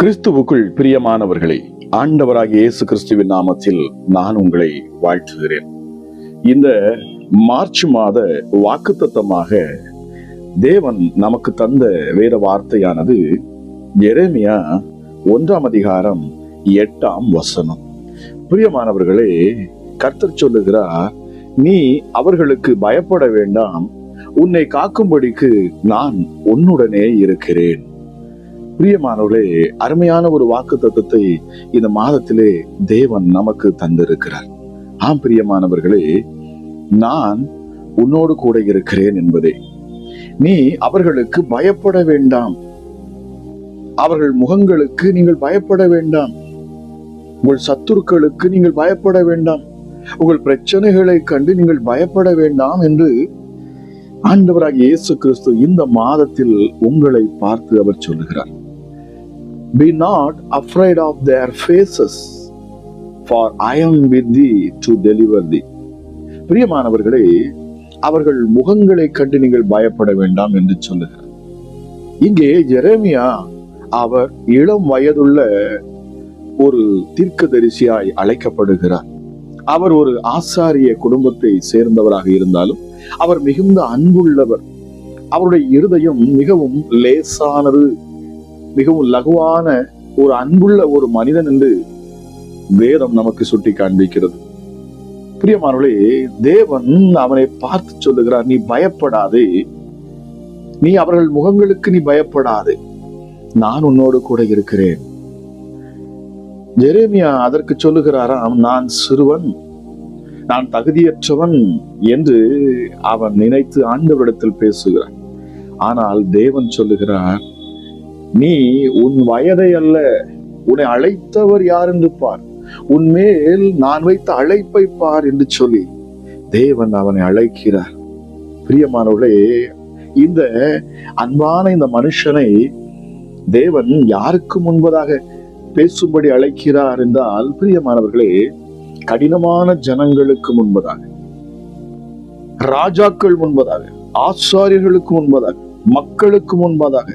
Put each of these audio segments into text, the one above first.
கிறிஸ்துவுக்குள் பிரியமானவர்களே, ஆண்டவராகிய இயேசு கிறிஸ்துவின் நாமத்தில் நான் உங்களை வாழ்த்துகிறேன். இந்த மார்ச் மாத வாக்குத்தத்தமாக தேவன் நமக்கு தந்த வேத வார்த்தையானது எரேமியா 1:8. பிரியமானவர்களே, கர்த்தர் சொல்லுகிறார், நீ அவர்களுக்கு பயப்பட வேண்டாம், உன்னை காக்கும்படிக்கு நான் உன்னுடனே இருக்கிறேன். பிரியமானவர்களே, அருமையான ஒரு வாக்குத்தத்தத்தை இந்த மாதத்திலே தேவன் நமக்கு தந்திருக்கிறார். ஆம் பிரியமானவர்களே, நான் உன்னோடு கூட இருக்கிறேன் என்பதே. நீ அவர்களுக்கு பயப்பட வேண்டாம், அவர்கள் முகங்களுக்கு நீங்கள் பயப்பட வேண்டாம், உங்கள் சத்துருக்களுக்கு நீங்கள் பயப்பட வேண்டாம், உங்கள் பிரச்சனைகளை கண்டு நீங்கள் பயப்பட வேண்டாம் என்று ஆண்டவராகிய இயேசு கிறிஸ்து இந்த மாதத்தில் உங்களை பார்த்து அவர் சொல்லுகிறார். Be not afraid of their faces, for I am with thee to deliver thee. பிரியமானவர்களே, அவர்கள் முகங்களை கண்டு நீங்கள் பயப்பட வேண்டாம் என்று சொல்லுகிறார். இங்கே எரேமியா அவர் இளம் வயதுள்ள ஒரு தீர்க்கதரிசியாய் அழைக்கப்படுகிறார். அவர் ஒரு ஆசாரிய குடும்பத்தை சேர்ந்தவராக இருந்தாலும் அவர் மிகுந்த அன்புள்ளவர். அவருடைய இருதயம் மிகவும் லேசானது, மிகவும் லகுவான ஒரு அன்புள்ள ஒரு மனிதன் என்று வேதம் நமக்கு சுட்டி காண்பிக்கிறது. பிரியமானவர்களே, தேவன் அவனை பார்த்து சொல்லுகிறார், நீ பயப்படாதே, நீ அவர்கள் முகங்களுக்கு நீ பயப்படாதே, நான் உன்னோடு கூட இருக்கிறேன். எரேமியா அதற்கு சொல்லுகிறாராம், நான் சிறுவன், நான் தகுதியற்றவன் என்று அவன் நினைத்து ஆண்டவரிடத்தில் பேசுகிறான். ஆனால் தேவன் சொல்லுகிறார், நீ உன் வயதை அல்ல, உன்னை அழைத்தவர் யார் என்று பார், உன்மேல் நான் வைத்த அழைப்பை பார் என்று சொல்லி தேவன் அவனை அழைக்கிறார். பிரியமானவர்களே, இந்த அன்பான இந்த மனுஷனை தேவன் யாருக்கு முன்பதாக பேசும்படி அழைக்கிறார் என்றால், பிரியமானவர்களே, கடினமான ஜனங்களுக்கு முன்பதாக, ராஜாக்கள் முன்பதாக, ஆசாரியர்களுக்கு முன்பதாக, மக்களுக்கு முன்பதாக,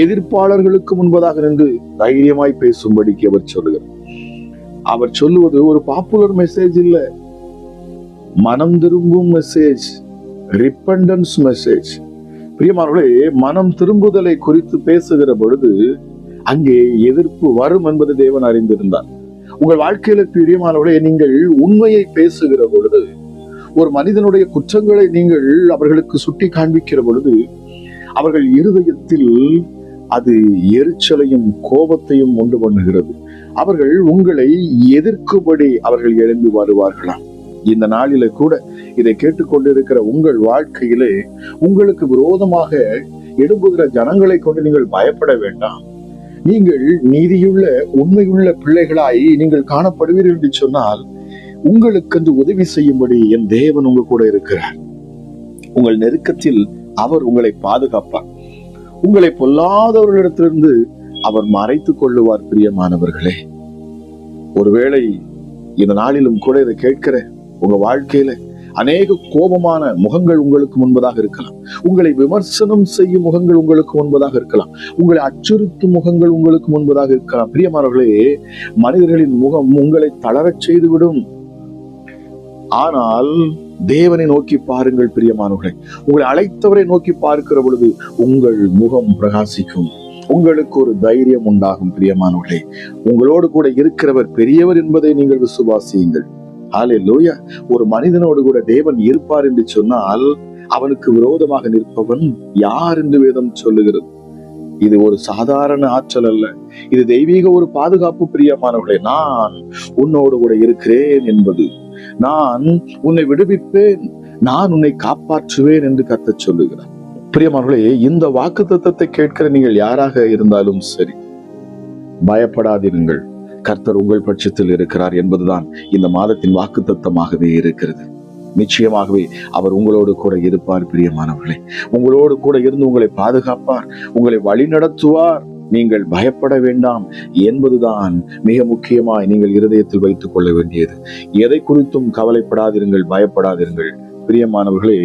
எதிர்ப்பாளர்களுக்கு முன்பதாக நின்று தைரியமாய் பேசும்படிக்கு அவர் சொல்லுகிறார். அவர் சொல்லுவது ஒரு பாப்புலர் மெசேஜ் இல்ல, மனம் திரும்பும் மெசேஜ், ரிப்பண்டன்ஸ் மெசேஜ். பிரியமானவர்களே, மனம் திரும்புதலை குறித்து பேசுகிற பொழுது அங்கே எதிர்ப்பு வரும் என்பது தேவன் அறிந்திருந்தார். உங்கள் வாழ்க்கையில பிரியமானவர்களே, நீங்கள் உண்மையை பேசுகிற பொழுது, ஒரு மனிதனுடைய குற்றங்களை நீங்கள் அவர்களுக்கு சுட்டி காண்பிக்கிற பொழுது, அவர்கள் இருதயத்தில் அது எரிச்சலையும் கோபத்தையும் உண்டு பண்ணுகிறது. அவர்கள் உங்களை எதிர்க்கும்படி அவர்கள் எழும்பி வருவார்களாம். இந்த நாளில கூட இதை கேட்டுக்கொண்டிருக்கிற உங்கள் வாழ்க்கையிலே உங்களுக்கு விரோதமாக எழும்புகிற ஜனங்களை கொண்டு நீங்கள் பயப்பட வேண்டாம். நீங்கள் நீதியுள்ள உண்மையுள்ள பிள்ளைகளாய் நீங்கள் காணப்படுவீர்கள் என்று சொன்னால், உங்களுக்கு உதவி செய்யும்படி என் தேவன் உங்க கூட இருக்கிறார். உங்கள் நெருக்கத்தில் அவர் உங்களை பாதுகாப்பார். உங்களை பொல்லாதவர்களிடத்திலிருந்து அவர் மறைத்துக் கொள்ளுவார். பிரியமானவர்களே, ஒருவேளை இந்த நாளிலும் கூட இதை கேட்கிற உங்க வாழ்க்கையில அநேக கோபமான முகங்கள் உங்களுக்கு முன்பதாக இருக்கலாம், உங்களை விமர்சனம் செய்யும் முகங்கள் உங்களுக்கு முன்பதாக இருக்கலாம், உங்களை அச்சுறுத்தும் முகங்கள் உங்களுக்கு முன்பதாக இருக்கலாம். பிரியமானவர்களே, மனிதர்களின் முகம் உங்களை தளரச் செய்துவிடும். ஆனால் தேவனை நோக்கி பாருங்கள் பிரியமானவர்களே, உங்களை அழைத்தவரை நோக்கி பார்க்கிற பொழுது உங்கள் முகம் பிரகாசிக்கும், உங்களுக்கு ஒரு தைரியம் உண்டாகும். பிரியமானவர்களே, உங்களோடு கூட இருக்கிறவர் பெரியவர் என்பதை நீங்கள் விசுவாசியுங்கள். ஹல்லேலூயா. ஒரு மனிதனோடு கூட தேவன் இருப்பார் என்று சொன்னால் அவனுக்கு விரோதமாக நிற்பவன் யார் என்று வேதம் சொல்லுகிறது. இது ஒரு சாதாரண ஆற்றல் அல்ல, இது தெய்வீக ஒரு பாதுகாப்பு. பிரியமானவர்களே, நான் உன்னோடு கூட இருக்கிறேன் என்பது, நான் உன்னை விடுவிப்பேன், நான் உன்னை காப்பாற்றுவேன் என்று கர்த்தர் சொல்லுகிறார். பிரியமானவர்களே, இந்த வாக்குத்தத்தத்தை கேட்கிற நீங்கள் யாராக இருந்தாலும் சரி, பயப்படாதிருங்கள், கர்த்தர் உங்கள் பட்சத்தில் இருக்கிறார் என்பதுதான் இந்த மாதத்தின் வாக்குத்தத்தமாகவே இருக்கிறது. நிச்சயமாகவே அவர் உங்களோடு கூட இருப்பார். பிரியமானவர்களே, உங்களோடு கூட இருந்து உங்களை பாதுகாப்பார், உங்களை வழி நடத்துவார். நீங்கள் பயப்பட வேண்டாம் என்பதுதான் மிக முக்கியமாய் நீங்கள் இருதயத்தில் வைத்துக் கொள்ள வேண்டியது. எதை குறித்தும் கவலைப்படாதிருங்கள், பயப்படாதிருங்கள். பிரியமானவர்களே,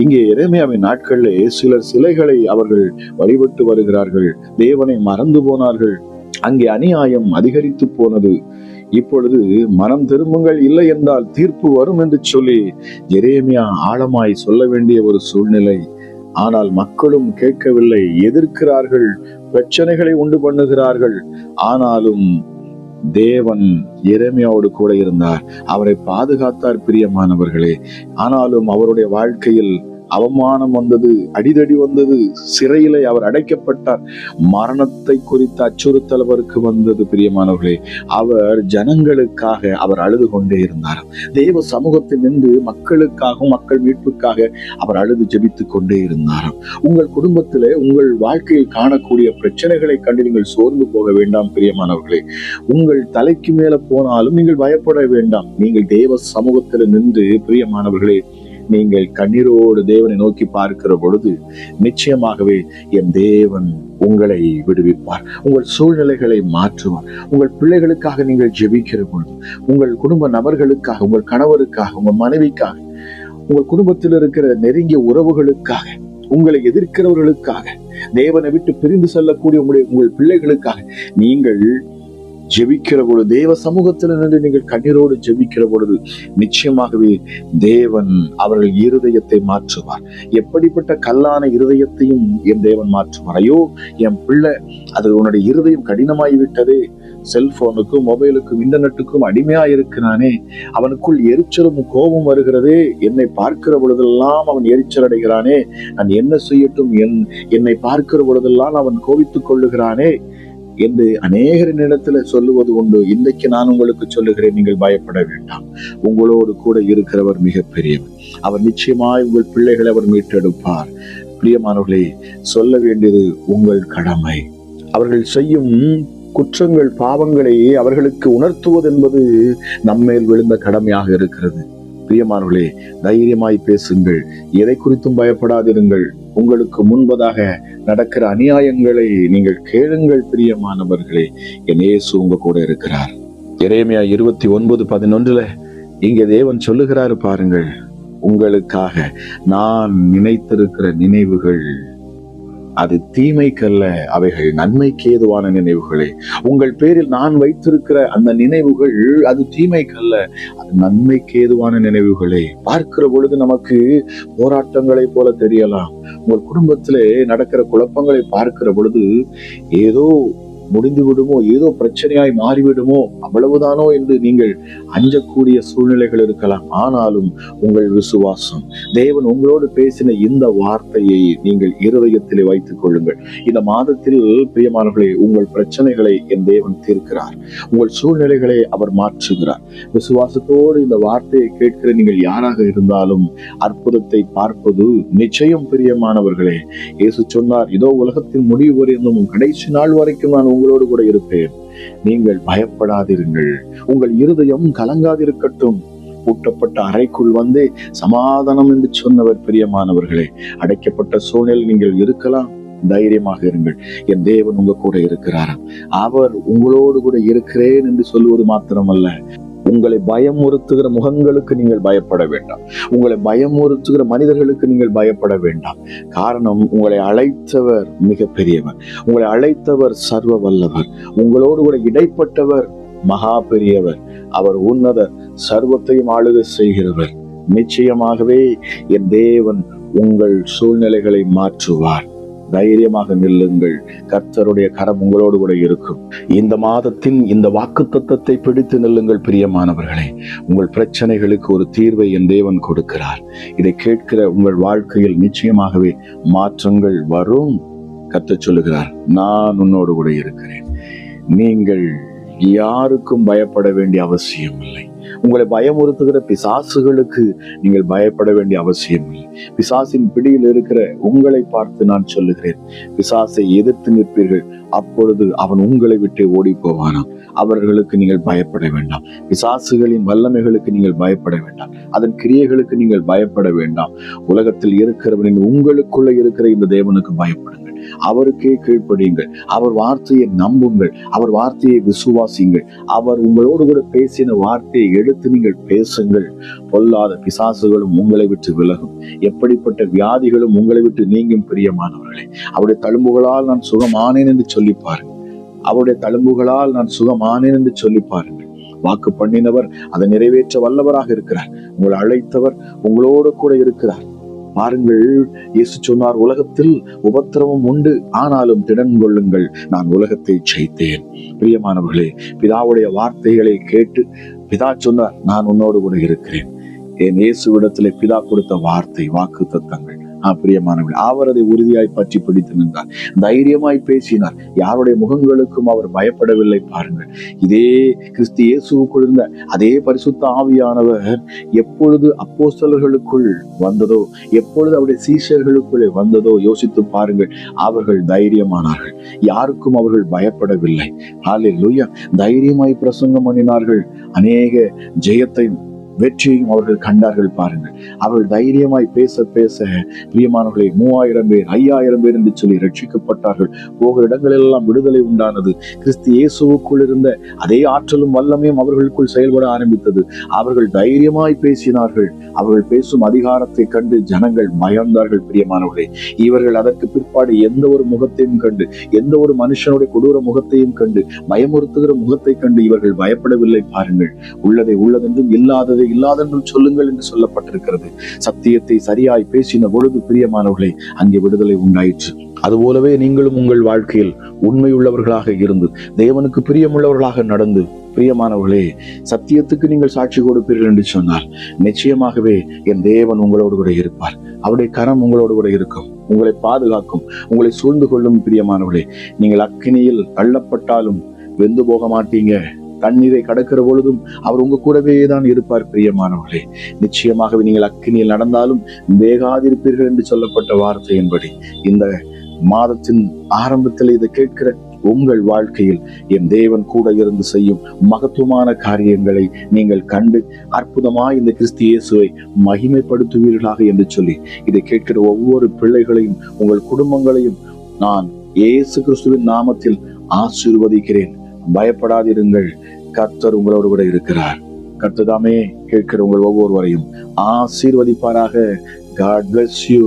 இங்கே எரேமியாவின் நாட்களிலே சிலர் சிலைகளை அவர்கள் வழிபட்டு வருகிறார்கள், தேவனை மறந்து போனார்கள். அங்கே அநியாயம் அதிகரித்து போனது. இப்பொழுது மனம் திரும்புங்கள், இல்லை என்றால் தீர்ப்பு வரும் என்று சொல்லி எரேமியா ஆழமாய் சொல்ல வேண்டிய ஒரு சூழ்நிலை. ஆனால் மக்களும் கேட்கவில்லை, எதிர்க்கிறார்கள், பிரச்சனைகளை உண்டு பண்ணுகிறார்கள். ஆனாலும் தேவன் எரேமியாவோடு கூட இருந்தார், அவரை பாதுகாத்தார் பிரியமானவர்களே. ஆனாலும் அவருடைய வாழ்க்கையில் அவமானம் வந்தது, அடிதடி வந்தது, சிறையிலே அவர் அடைக்கப்பட்டார், மரணத்தை குறித்த அச்சுறுத்தல் அவருக்கு வந்தது பிரியமானவர்களே. அவர் ஜனங்களுக்காக அவர் அழுது கொண்டே இருந்தார். தேவ சமூகத்தில் நின்று மக்களுக்காகவும் மக்கள் மீட்புக்காக அவர் அழுது ஜெபித்துக் கொண்டே இருந்தார். உங்கள் குடும்பத்திலே உங்கள் வாழ்க்கையில் காணக்கூடிய பிரச்சனைகளை கண்டு நீங்கள் சோர்ந்து போக வேண்டாம் பிரியமானவர்களே. உங்கள் தலைக்கு மேல போனாலும் நீங்கள் பயப்பட வேண்டாம். நீங்கள் தேவ சமூகத்தில் நின்று பிரியமானவர்களே, நீங்கள் கண்ணீரோடு தேவனை நோக்கி பார்க்கிற பொழுது நிச்சயமாகவே என் தேவன் உங்களை விடுவிப்பார், உங்கள் சூழ்நிலைகளை மாற்றுவார். உங்கள் பிள்ளைகளுக்காக நீங்கள் ஜெபிக்கிற பொழுது, உங்கள் குடும்ப நபர்களுக்காக, உங்கள் கணவருக்காக, உங்கள் மனைவிக்காக, உங்கள் குடும்பத்தில் இருக்கிற நெருங்கிய உறவுகளுக்காக, உங்களை எதிர்க்கிறவர்களுக்காக, தேவனை விட்டு பிரிந்து செல்லக்கூடிய உங்கள் பிள்ளைகளுக்காக நீங்கள் ஜெபிக்கிற பொழுது, தேவ சமூகத்தில் நின்று நீங்கள் கண்ணீரோடு ஜெபிக்கிற பொழுது நிச்சயமாகவே தேவன் அவர்கள் இருதயத்தை மாற்றுவார். எப்படிப்பட்ட கல்லான இருதயத்தையும் என் தேவன் மாற்றுவார். ஐயோ என் பிள்ளை, அது உன்னுடைய இருதயம் கடினமாய் விட்டதே, செல்போனுக்கும் மொபைலுக்கும் இன்டர்நெட்டுக்கும் அடிமையா இருக்கிறானே, அவனுக்குள் எரிச்சலும் கோபம் வருகிறதே, என்னை பார்க்கிற பொழுதெல்லாம் அவன் எரிச்சல் அடைகிறானே, நான் என்ன செய்யட்டும், என்னை பார்க்கிற பொழுதெல்லாம் அவன் கோபித்துக் கொள்ளுகிறானே என்று அநேகரின் இடத்துல சொல்லுவது உண்டு. இன்றைக்கு நான் உங்களுக்கு சொல்லுகிறேன், நீங்கள் பயப்பட வேண்டாம். உங்களோடு கூட இருக்கிறவர் மிகப்பெரியவர். அவர் நிச்சயமாய் உங்கள் பிள்ளைகளை அவர் மீட்டெடுப்பார். பிரியமானவர்களே, சொல்ல வேண்டியது உங்கள் கடமை. அவர்கள் செய்யும் குற்றங்கள், பாவங்களை அவர்களுக்கு உணர்த்துவது என்பது நம்மேல் விழுந்த கடமையாக இருக்கிறது. பிரியமானவர்களே, தைரியமாய் பேசுங்கள், எதை குறித்தும் பயப்படாதிருங்கள். உங்களுக்கு முன்பதாக நடக்கிற அநியாயங்களை நீங்கள் கேளுங்கள் பிரியமானவர்களே. என் இயேசு உங்க கூட இருக்கிறார். எரேமியா 29:11 இங்கே தேவன் சொல்லுகிறாரு பாருங்கள், உங்களுக்காக நான் நினைத்திருக்கிற நினைவுகள் அது தீமைக்கல்ல, அவைகள் நன்மைக்கு ஏதுவான நினைவுகளே. உங்கள் பேரில் நான் வைத்திருக்கிற அந்த நினைவுகள் அது தீமைக்கல்ல, அது நன்மைக்கு ஏதுவான நினைவுகளே. பார்க்கிற பொழுது நமக்கு போராட்டங்களை போல தெரியலாம். உங்கள் குடும்பத்திலே நடக்கிற குழப்பங்களை பார்க்கிற பொழுது ஏதோ முடிந்து விடுமோ, ஏதோ பிரச்சனையாய் மாறிவிடுமோ, அவ்வளவுதானோ என்று நீங்கள் அஞ்சக்கூடிய சூழ்நிலைகள் இருக்கலாம். ஆனாலும் உங்கள் விசுவாசம், தேவன் உங்களோடு பேசின இந்த வார்த்தையை நீங்கள் இருதயத்திலே வைத்துக் கொள்ளுங்கள். இந்த மாதத்தில் பிரியமானவர்களே, உங்கள் பிரச்சனைகளை என் தேவன் தீர்க்கிறார், உங்கள் சூழ்நிலைகளை அவர் மாற்றுகிறார். விசுவாசத்தோடு இந்த வார்த்தையை கேட்கிற நீங்கள் யாராக இருந்தாலும் அற்புதத்தை பார்ப்பது நிச்சயம் பிரியமானவர்களே. இயேசு சொன்னார், இதோ உலகத்தின் முடிவு வரையும் கடைசி நாள் வரைக்கும் நான் உங்களோடு கூட இருப்பேன், நீங்கள் பயப்படாதிருங்கள், உங்கள் இருதயம் கலங்காதிருக்கட்டும். பூட்டப்பட்ட அறைக்குள் வந்து சமாதானம் என்று சொன்னவர் பிரியமானவர்களே. அடைக்கப்பட்ட சூழ்நிலை நீங்கள் இருக்கலாம், தைரியமாக இருங்கள், என் தேவன் உங்க கூட இருக்கிறார். அவர் உங்களோடு கூட இருக்கிறேன் என்று சொல்லுவது மாத்திரமல்ல, உங்களை பயமுறுத்துகிற முகங்களுக்கு நீங்கள் பயப்பட வேண்டாம், உங்களை பயமுறுத்துகிற மனிதர்களுக்கு நீங்கள் பயப்பட வேண்டாம். காரணம், உங்களை அழைத்தவர் மிக பெரியவர், உங்களை அழைத்தவர் சர்வ வல்லவர், உங்களோடு கூட இடைப்பட்டவர் மகா பெரியவர், அவர் உன்னதர், சர்வத்தையும் ஆளுகை செய்கிறவர். நிச்சயமாகவே என் தேவன் உங்கள் சூழ்நிலைகளை மாற்றுவார். தைரியமாக நில்லுங்கள், கர்த்தருடைய கரம் உங்களோடு கூட இருக்கும். இந்த மாதத்தின் இந்த வாக்குத்தத்தத்தை பிடித்து நில்லுங்கள் பிரியமானவர்களே. உங்கள் பிரச்சனைகளுக்கு ஒரு தீர்வை என் தேவன் கொடுக்கிறார். இதை கேட்கிற உங்கள் வாழ்க்கையில் நிச்சயமாகவே மாற்றங்கள் வரும். கர்த்தர் சொல்லுகிறார், நான் உன்னோடு கூட இருக்கிறேன். நீங்கள் யாருக்கும் பயப்பட வேண்டிய அவசியம் இல்லை. உங்களை பயமுறுத்துகிற பிசாசுகளுக்கு நீங்கள் பயப்பட வேண்டிய அவசியம் இல்லை. பிசாசின் பிடியில் இருக்கிற உங்களை பார்த்து நான் சொல்லுகிறேன், பிசாசை எதிர்த்து நிற்பீர்கள், அப்பொழுது அவன் உங்களை விட்டு ஓடி போவானாம். அவர்களுக்கு நீங்கள் பயப்பட வேண்டாம். பிசாசுகளின் வல்லமைகளுக்கு நீங்கள் பயப்பட வேண்டாம். அதன் கிரியைகளுக்கு நீங்கள் பயப்பட வேண்டாம். உலகத்தில் இருக்கிறவனின் உங்களுக்குள்ள இருக்கிற இந்த தேவனுக்கு பயப்படுங்கள், அவருக்கே கீழ்ப்படியுங்கள், அவர் வார்த்தையை நம்புங்கள், அவர் வார்த்தையை விசுவாசியுங்கள். அவர் உங்களோடு கூட பேசின வார்த்தையை எடுத்து நீங்கள் பேசுங்கள். பொல்லாத பிசாசுகளும் உங்களை விட்டு விலகும், எப்படிப்பட்ட வியாதிகளும் உங்களை விட்டு நீங்கும் பிரியமானவர்களே. அவருடைய தழும்புகளால் நான் சுகமானேன் என்று சொல்லி பாருங்கள். அவருடைய தழும்புகளால் நான் சுகமானேன் என்று சொல்லி பாருங்கள். வாக்கு பண்ணினவர் அதை நிறைவேற்ற வல்லவராக இருக்கிறார். உங்களை அழைத்தவர் உங்களோடு கூட இருக்கிறார். பாருங்கள், இயேசு சொன்னார், உலகத்தில் உபத்திரவம் உண்டு, ஆனாலும் திடன் கொள்ளுங்கள், நான் உலகத்தை ஜெயித்தேன். பிரியமானவர்களே, பிதாவுடைய வார்த்தைகளை கேட்டு பிதா சொன்னார், நான் உன்னோடு கூட இருக்கிறேன். என் இயேசுவிடத்திலே பிதா கொடுத்த வார்த்தை, வாக்கு தத்தங்கள். பிரியமானவர்கள், அவர் அதை உறுதியாய் பற்றி பிடித்து நின்றார். தைரியமாய் பேசினார். யாருடைய முகங்களுக்கும் அவர் பயப்படவில்லை. பாருங்கள், இதே கிறிஸ்து இயேசுவுக்குள் இருந்த அதே பரிசுத்த ஆவியானவர் எப்பொழுது அப்போஸ்தலர்களுக்குள் வந்ததோ, எப்பொழுது அவருடைய சீஷர்களுக்குள்ளே வந்ததோ யோசித்து பாருங்கள். அவர்கள் தைரியமானார்கள். யாருக்கும் அவர்கள் பயப்படவில்லை. ஹல்லேலூயா. தைரியமாய் பிரசங்கம் பண்ணினார்கள். அநேக ஜெயத்தையும் வெற்றியையும் அவர்கள் கண்டார்கள். பாருங்கள், அவர்கள் தைரியமாய் பேச பேச பிரியமானவர்களை 3000 பேர் 5000 பேர் என்று சொல்லி ரட்சிக்கப்பட்டார்கள். போகிற இடங்களெல்லாம் விடுதலை உண்டானது. கிறிஸ்து இயேசுவுக்குள் இருந்த அதே ஆற்றலும் வல்லமையும் அவர்களுக்குள் செயல்பட ஆரம்பித்தது. அவர்கள் தைரியமாய் பேசினார்கள். அவர்கள் பேசும் அதிகாரத்தை கண்டு ஜனங்கள் பயந்தார்கள். பிரியமானவர்களே, இவர்கள் அதற்கு பிற்பாடு எந்த ஒரு முகத்தையும் கண்டு, எந்த ஒரு மனுஷனுடைய கொடூர முகத்தையும் கண்டு, பயமுறுத்துகிற முகத்தை கண்டு இவர்கள் பயப்படவில்லை. பாருங்கள், உள்ளதை உள்ளதென்றும் இல்லாததை இல்லாதென்றும் சொல்லுங்கள் என்று சொல்லப்பட்டிருக்கிறது. சத்தியத்தை சரியாய் பேசின பொழுது பிரியமானவர்களே, அங்கே விடுதலை உண்டாயிற்று. அதுபோலவே நீங்களும் உங்கள் வாழ்க்கையில் உண்மையுள்ளவர்களாக இருந்து, தேவனுக்கு பிரியமுள்ளவர்களாக நடந்து, பிரியமானவர்களே, சத்தியத்துக்கு நீங்கள் சாட்சி கொடுப்பீர்கள் என்று சொன்னால் நிச்சயமாகவே என் தேவன் உங்களோடு கூட இருப்பார். அவருடைய கரம் உங்களோடு கூட இருக்கும், உங்களை பாதுகாக்கும், உங்களை சூழ்ந்து கொள்ளும். பிரியமானவர்களே, நீங்கள் அக்கினியில் தள்ளப்பட்டாலும் வெந்து போக மாட்டீங்க. தண்ணீரை கடக்கிற பொழுதும் அவர் உங்க கூடவே தான் இருப்பார். பிரியமானவர்களே, நிச்சயமாகவே நீங்கள் அக்கினியில் நடந்தாலும் வேகாதிருப்பீர்கள் என்று சொல்லப்பட்ட வார்த்தையின்படி இந்த மாதத்தின் ஆரம்பத்தில் இதை கேட்கிற உங்கள் வாழ்க்கையில் என் தேவன் கூட இருந்து செய்யும் மகத்துவமான காரியங்களை நீங்கள் கண்டு அற்புதமாய் இந்த கிறிஸ்து இயேசுவை மகிமைப்படுத்துவீர்களாக என்று சொல்லி இதை கேட்கிற ஒவ்வொரு பிள்ளைகளையும் உங்கள் குடும்பங்களையும் நான் இயேசு கிறிஸ்துவின் நாமத்தில் ஆசீர்வதிக்கிறேன். பயப்படாதிருங்கள், கர்த்தர் உங்களோடு கூட இருக்கிறார். கர்த்தர் தாமே கேட்கிற உங்கள் ஒவ்வொருவரையும் ஆசீர்வதிப்பாராக. God bless you.